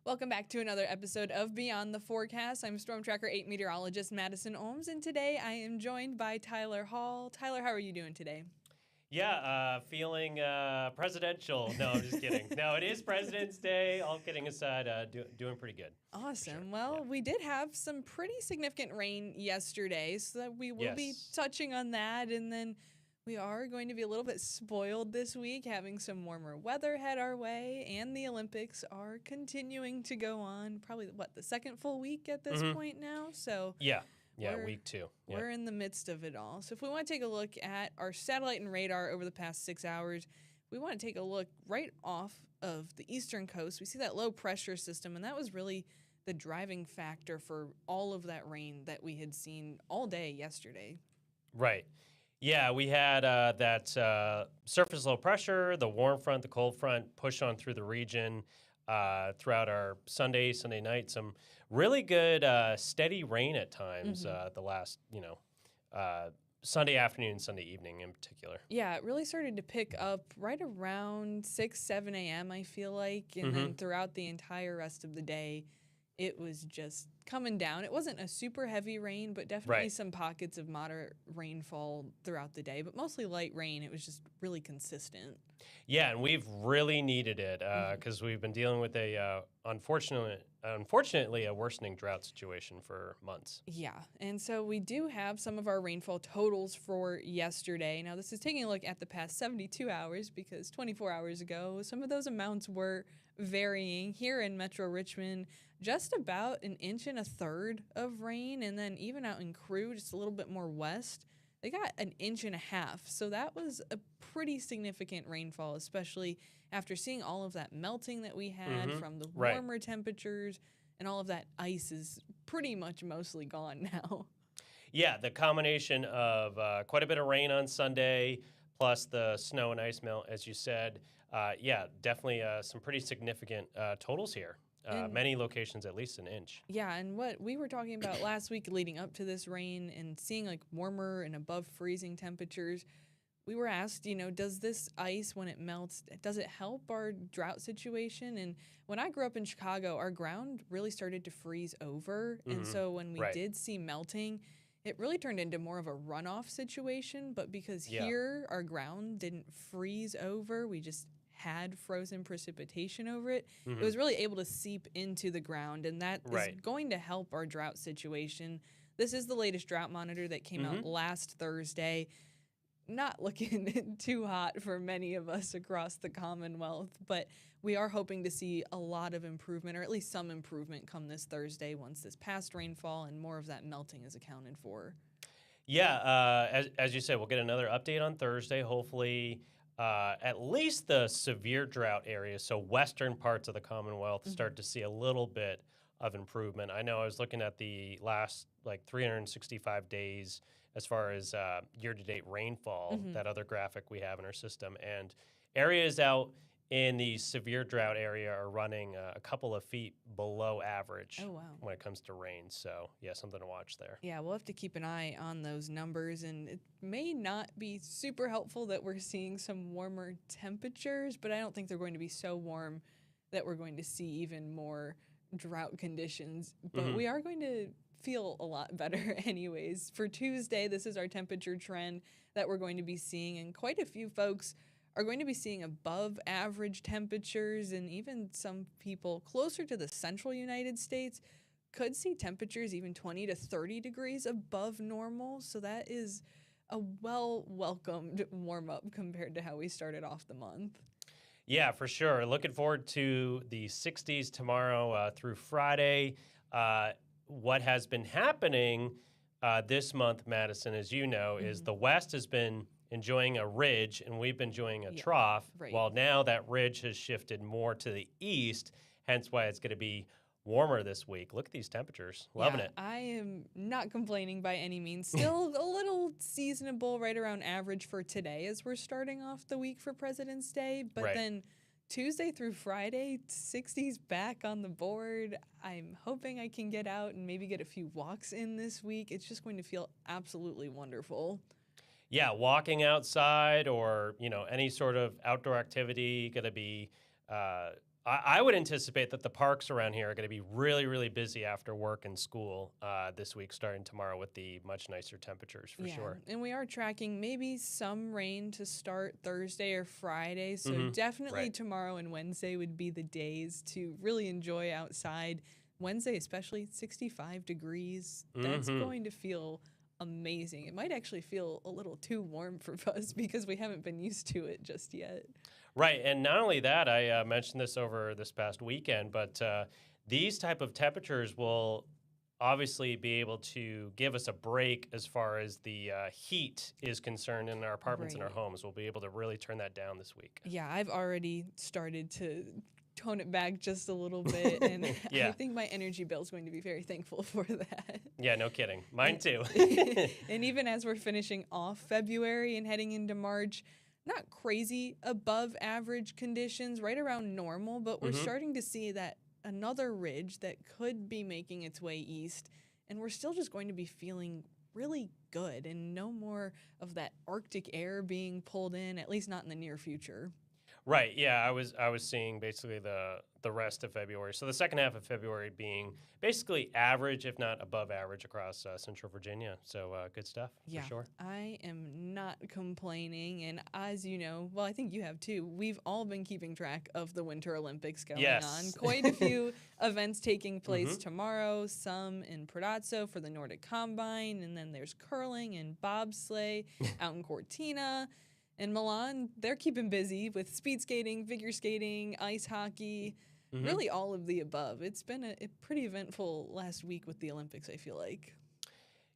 Welcome back to another episode of Beyond the Forecast. I'm StormTracker8 meteorologist Madison Olms, and today I am joined by Tyler Hall. Tyler, how are you doing today? Yeah, feeling presidential. No, I'm just kidding. No, it is President's Day. All kidding aside, doing pretty good. Awesome. Sure. Well, Yeah. we did have some pretty significant rain yesterday, so that we will be touching on that, and then we are going to be a little bit spoiled this week, having some warmer weather head our way, and the Olympics are continuing to go on. Probably, the second full week at this point now? So Yeah, week 2. Yeah. We're in the midst of it all. So if we want to take a look at our satellite and radar over the past 6 hours, we want to take a look right off of the eastern coast. We see that low pressure system, and that was really the driving factor for all of that rain that we had seen all day yesterday. Right. Yeah, we had that surface low pressure, the warm front, the cold front push on through the region throughout our Sunday night. Some really good steady rain at times the last, Sunday afternoon, Sunday evening in particular. Yeah, it really started to pick up right around 6, 7 a.m., I feel like. And then throughout the entire rest of the day, it was just coming down. It wasn't a super heavy rain, but definitely some pockets of moderate rainfall throughout the day, but mostly light rain. It was just really consistent. Yeah, and we've really needed it because we've been dealing with a unfortunately a worsening drought situation for months. Yeah, and so we do have some of our rainfall totals for yesterday. Now, this is taking a look at the past 72 hours because 24 hours ago, some of those amounts were varying. Here in Metro Richmond, just about 1.33 inches of rain, and then even out in Crew, just a little bit more west, they got 1.5 inches. So that was a pretty significant rainfall, especially after seeing all of that melting that we had from the warmer temperatures, and all of that ice is pretty much mostly gone now. Yeah, the combination of quite a bit of rain on Sunday, plus the snow and ice melt, as you said. Definitely some pretty significant totals here. Many locations, at least 1 inch. Yeah, and what we were talking about last week leading up to this rain and seeing like warmer and above freezing temperatures, we were asked, does this ice, when it melts, does it help our drought situation? And when I grew up in Chicago, our ground really started to freeze over. And so when we did see melting, it really turned into more of a runoff situation. But because here our ground didn't freeze over, we just had frozen precipitation over it, it was really able to seep into the ground, and that is going to help our drought situation. This is the latest drought monitor that came out last Thursday. Not looking too hot for many of us across the Commonwealth, but we are hoping to see a lot of improvement, or at least some improvement, come this Thursday once this past rainfall and more of that melting is accounted for. Yeah, as you said, we'll get another update on Thursday, hopefully. At least the severe drought areas, so western parts of the Commonwealth, start to see a little bit of improvement. I know I was looking at the last 365 days as far as year-to-date rainfall, that other graphic we have in our system, and areas out in the severe drought area are running a couple of feet below average when it comes to rain. So, yeah, something to watch there. Yeah, we'll have to keep an eye on those numbers, and it may not be super helpful that we're seeing some warmer temperatures, but I don't think they're going to be so warm that we're going to see even more drought conditions. But we are going to feel a lot better anyways. For Tuesday, this is our temperature trend that we're going to be seeing, and quite a few folks are going to be seeing above average temperatures, and even some people closer to the central United States could see temperatures even 20 to 30 degrees above normal. So that is a well-welcomed warm-up compared to how we started off the month. Yeah, for sure. Looking forward to the 60s tomorrow through Friday. What has been happening this month, Madison, as you know, is the West has been enjoying a ridge, and we've been enjoying a trough, while now that ridge has shifted more to the east, hence why it's going to be warmer this week. Look at these temperatures. Loving it. I am not complaining by any means. Still a little seasonable, right around average for today as we're starting off the week for President's Day, but then Tuesday through Friday, 60s back on the board. I'm hoping I can get out and maybe get a few walks in this week. It's just going to feel absolutely wonderful. Yeah, walking outside or, any sort of outdoor activity going to be I would anticipate that the parks around here are going to be really, really busy after work and school this week, starting tomorrow with the much nicer temperatures for sure. And we are tracking maybe some rain to start Thursday or Friday. So definitely Right. tomorrow and Wednesday would be the days to really enjoy outside. Wednesday, especially 65 degrees. That's going to feel amazing. It might actually feel a little too warm for us because we haven't been used to it just yet. Right, and not only that, I mentioned this over this past weekend, but these type of temperatures will obviously be able to give us a break as far as the heat is concerned in our apartments and our homes. We'll be able to really turn that down this week. Yeah, I've already started to tone it back just a little bit, and I think my energy bill is going to be very thankful for that. Yeah, no kidding. Mine too. And even as we're finishing off February and heading into March, not crazy above average conditions, right around normal, but we're starting to see that another ridge that could be making its way east, and we're still just going to be feeling really good and no more of that Arctic air being pulled in, at least not in the near future. Right. Yeah, I was seeing basically the rest of February. So the second half of February being basically average, if not above average, across Central Virginia. So good stuff for sure. I am not complaining, and as you know, well, I think you have too. We've all been keeping track of the Winter Olympics going on. Quite a few events taking place tomorrow. Some in Predazzo for the Nordic Combine, and then there's curling and bobsleigh out in Cortina. In Milan, they're keeping busy with speed skating, figure skating, ice hockey, really all of the above. It's been a pretty eventful last week with the Olympics, I feel like.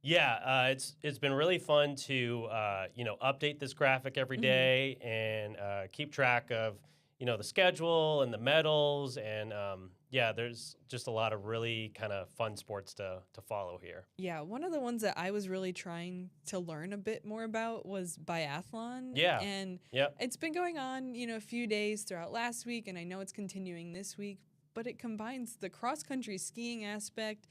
Yeah, it's been really fun to update this graphic every day and keep track of the schedule and the medals and there's just a lot of really kind of fun sports to follow here. Yeah, one of the ones that I was really trying to learn a bit more about was biathlon. Yeah, and it's been going on a few days throughout last week, and I know it's continuing this week, but it combines the cross-country skiing aspect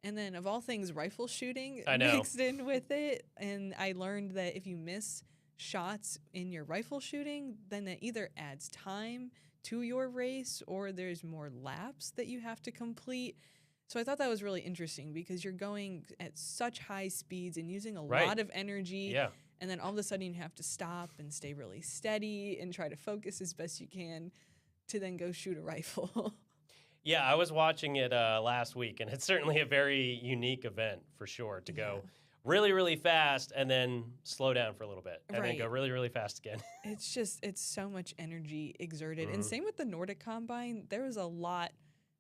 and then, of all things, rifle shooting mixed in with it. And I learned that if you miss shots in your rifle shooting, then that either adds time to your race or there's more laps that you have to complete. So I thought that was really interesting because you're going at such high speeds and using a lot of energy. Yeah. And then all of a sudden you have to stop and stay really steady and try to focus as best you can to then go shoot a rifle. Yeah, I was watching it last week, and it's certainly a very unique event for sure to go really, really fast and then slow down for a little bit and then go really, really fast again. It's so much energy exerted. And same with the Nordic Combine. There was a lot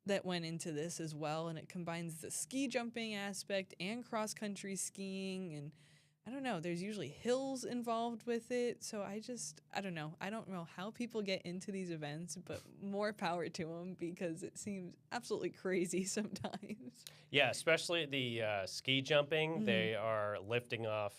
that went into this as well, and it combines the ski jumping aspect and cross-country skiing, and I don't know, there's usually hills involved with it, so I don't know. I don't know how people get into these events, but more power to them because it seems absolutely crazy sometimes. Yeah, especially the ski jumping. They are lifting off,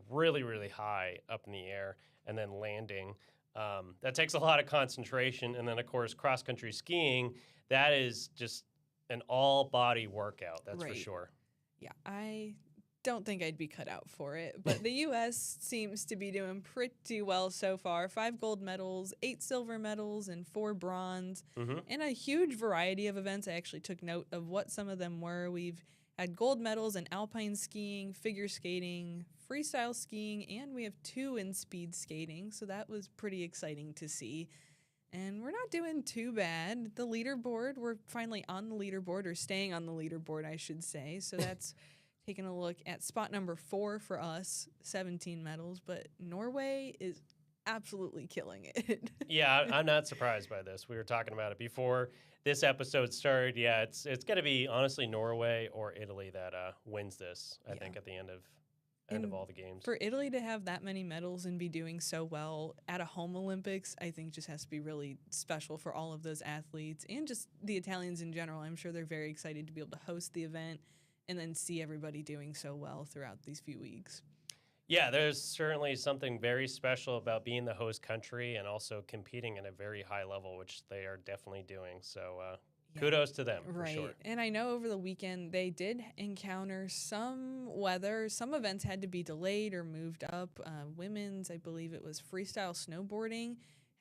really, really high up in the air and then landing. That takes a lot of concentration. And then, of course, cross-country skiing, that is just an all-body workout, that's for sure. Yeah, I don't think I'd be cut out for it, but the U.S. seems to be doing pretty well so far. 5 gold medals, 8 silver medals, and 4 bronze, and a huge variety of events. I actually took note of what some of them were. We've had gold medals in alpine skiing, figure skating, freestyle skiing, and we have 2 in speed skating, so that was pretty exciting to see. And we're not doing too bad. The leaderboard, we're finally on the leaderboard, or staying on the leaderboard, I should say, so that's taking a look at spot number 4 for us, 17 medals, but Norway is absolutely killing it. Yeah, I'm not surprised by this. We were talking about it before this episode started. Yeah, it's going to be honestly Norway or Italy that wins this, I think, at the end of all the games. For Italy to have that many medals and be doing so well at a home Olympics, I think just has to be really special for all of those athletes and just the Italians in general. I'm sure they're very excited to be able to host the event and then see everybody doing so well throughout these few weeks. Yeah, there's certainly something very special about being the host country and also competing at a very high level, which they are definitely doing. So kudos to them, for sure. And I know over the weekend they did encounter some weather. Some events had to be delayed or moved up. Women's, I believe it was freestyle snowboarding,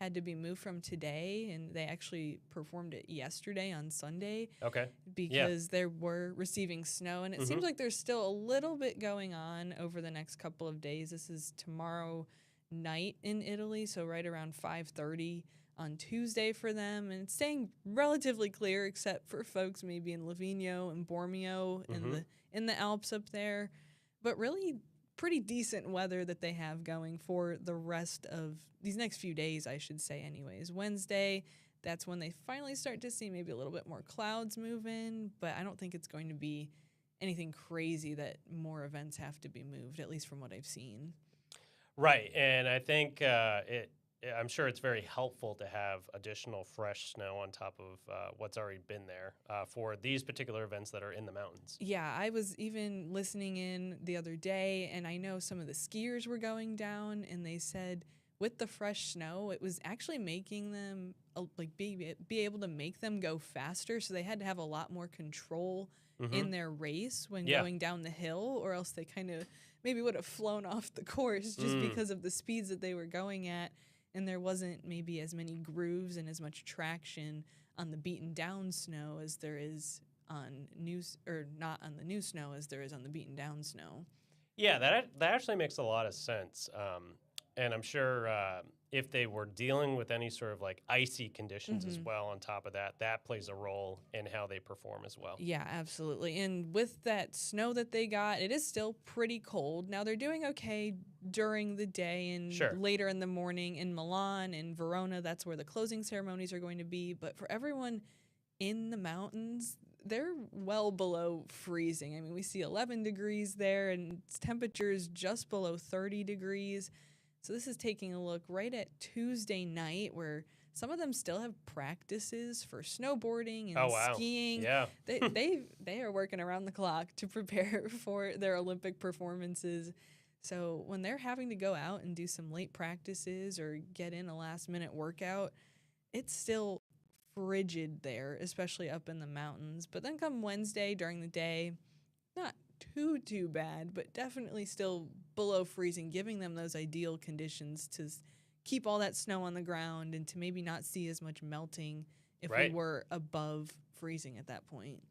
had to be moved from today, and they actually performed it yesterday on Sunday. Okay. Because they were receiving snow, and it seems like there's still a little bit going on over the next couple of days. This is tomorrow night in Italy, so right around 5:30 on Tuesday for them, and it's staying relatively clear except for folks maybe in Livigno and Bormio in the Alps up there, but really pretty decent weather that they have going for the rest of these next few days, I should say. Anyways, Wednesday, that's when they finally start to see maybe a little bit more clouds move in, but I don't think it's going to be anything crazy that more events have to be moved, at least from what I've seen. Right, and I think I'm sure it's very helpful to have additional fresh snow on top of what's already been there for these particular events that are in the mountains. Yeah, I was even listening in the other day, and I know some of the skiers were going down, and they said with the fresh snow, it was actually making them be able to make them go faster, so they had to have a lot more control in their race when going down the hill, or else they kind of maybe would have flown off the course just because of the speeds that they were going at. And there wasn't maybe as many grooves and as much traction on the beaten down snow as there is on not on the new snow as there is on the beaten down snow. Yeah, that actually makes a lot of sense. And I'm sure if they were dealing with any sort of like icy conditions as well on top of that, that plays a role in how they perform as well. Yeah, absolutely. And with that snow that they got, it is still pretty cold. Now they're doing okay during the day and later in the morning in Milan and Verona. That's where the closing ceremonies are going to be. But for everyone in the mountains, they're well below freezing. I mean, we see 11 degrees there and temperatures just below 30 degrees. So this is taking a look right at Tuesday night, where some of them still have practices for snowboarding and skiing. Yeah. They are working around the clock to prepare for their Olympic performances. So when they're having to go out and do some late practices or get in a last-minute workout, it's still frigid there, especially up in the mountains. But then come Wednesday during the day, not too bad, but definitely still below freezing, giving them those ideal conditions to keep all that snow on the ground and to maybe not see as much melting if we were above freezing at that point.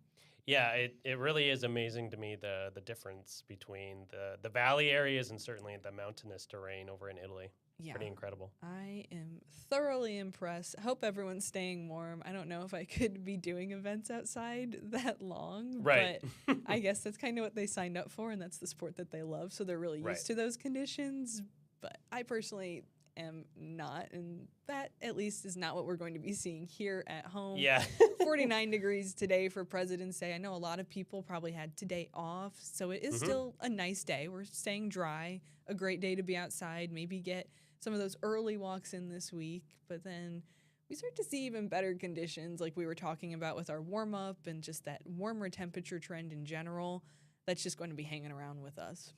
Yeah, it really is amazing to me the difference between the valley areas and certainly the mountainous terrain over in Italy. Yeah. Pretty incredible. I am thoroughly impressed. I hope everyone's staying warm. I don't know if I could be doing events outside that long, but I guess that's kind of what they signed up for, and that's the sport that they love, so they're really used to those conditions. But I personally am not, and that at least is not what we're going to be seeing here at home. Yeah. 49 degrees today for President's Day. I know a lot of people probably had today off, so it is still a nice day. We're staying dry, a great day to be outside, maybe get some of those early walks in this week, but then we start to see even better conditions like we were talking about with our warm-up and just that warmer temperature trend in general that's just going to be hanging around with us.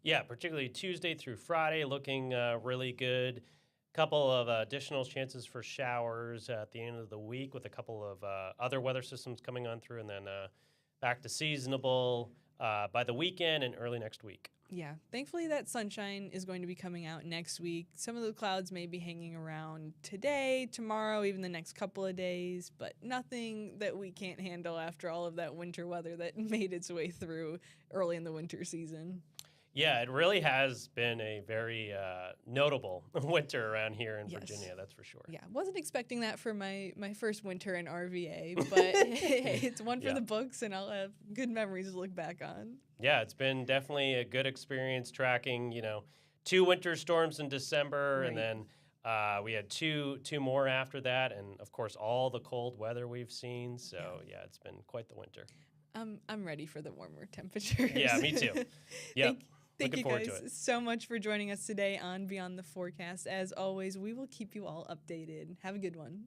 Yeah, particularly Tuesday through Friday looking really good. Couple of additional chances for showers at the end of the week with a couple of other weather systems coming on through, and then back to seasonable by the weekend and early next week. Yeah, thankfully that sunshine is going to be coming out next week. Some of the clouds may be hanging around today, tomorrow, even the next couple of days, but nothing that we can't handle after all of that winter weather that made its way through early in the winter season. Yeah, it really has been a very notable winter around here in Virginia, that's for sure. Yeah, wasn't expecting that for my first winter in RVA, but hey, it's one for the books, and I'll have good memories to look back on. Yeah, it's been definitely a good experience tracking, 2 winter storms in December, and then we had two more after that, and of course all the cold weather we've seen. So yeah, it's been quite the winter. I'm ready for the warmer temperatures. Yeah, me too. Yeah. Thank you guys so much for joining us today on Beyond the Forecast. As always, we will keep you all updated. Have a good one.